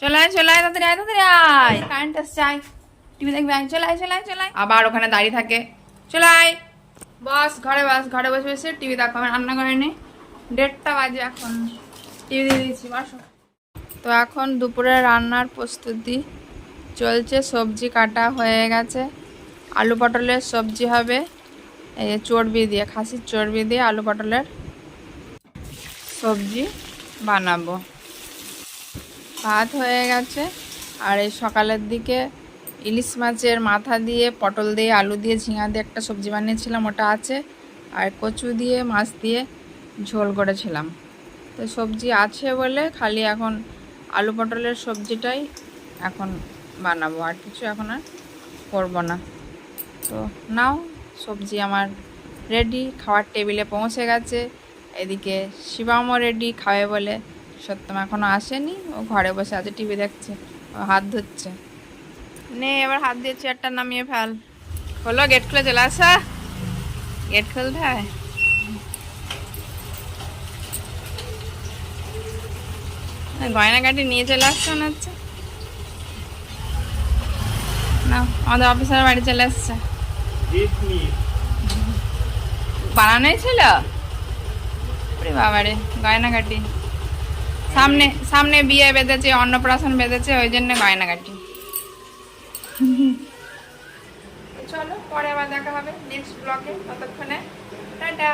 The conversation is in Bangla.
চলে আয় তাড়াতাড়ি আয় তাড়াতাড়ি আয়, কারেন্ট আসছে, আয় টিভি দেখবি, আয় চলে আয়। আবার ওখানে দাঁড়িয়ে থাকে, চলে আয় বস ঘরে, ঘরে বসে বসে টিভি দেখো। আমি রান্না করিনি, 1:30 বাজে এখন, টিভি দিয়ে দিয়েছি, বসো। তো এখন দুপুরে রান্নার প্রস্তুতি চলছে, সবজি কাটা হয়ে গেছে, আলু পটলের সবজি হবে, এই যে চর্বি দিয়ে, খাসির চর্বি দিয়ে আলু পটলের সবজি বানাবো। ভাত হয়ে গেছে, আর এই সকালের দিকে ইলিশ মাছের মাথা দিয়ে পটল দিয়ে আলু দিয়ে ঝিঙা দিয়ে একটা সবজি বানিয়েছিলাম, ওটা আছে, আর কচু দিয়ে মাছ দিয়ে ঝোল করেছিলাম। তো সবজি আছে বলে খালি এখন আলু পটলের সবজিটাই এখন বানাবো, আর কিছু এখন আর করবো না। তো নাও, সবজি আমার রেডি, খাওয়ার টেবিলে পৌঁছে গেছে। এদিকে শিবামও রেডি খাবে বলে, সত্যম এখনও আসেনি, ও ঘরে বসে আছে টিভি দেখছে, ও হাত ধুচ্ছে। নে এবার হাত দিয়ে চেয়ারটা নামিয়ে ফেল। হলো, গেট খুলে চলে আসা, গেট খুলতে হয়। গয়নাগাটি নিয়ে চলে আসছে মনে হচ্ছে। না, আমাদের অফিসার বাড়ি চলে আসছে, বানানোই ছিল। বাবারে গয়নাগাটি, সামনে সামনে বিয়ে বেঁধেছে, অন্নপ্রাশন বেঁধেছে, ওই জন্য গয়নাগাটি। চলো পরে আবার দেখা হবে নেক্সট ব্লগে, ততক্ষণে টাটা।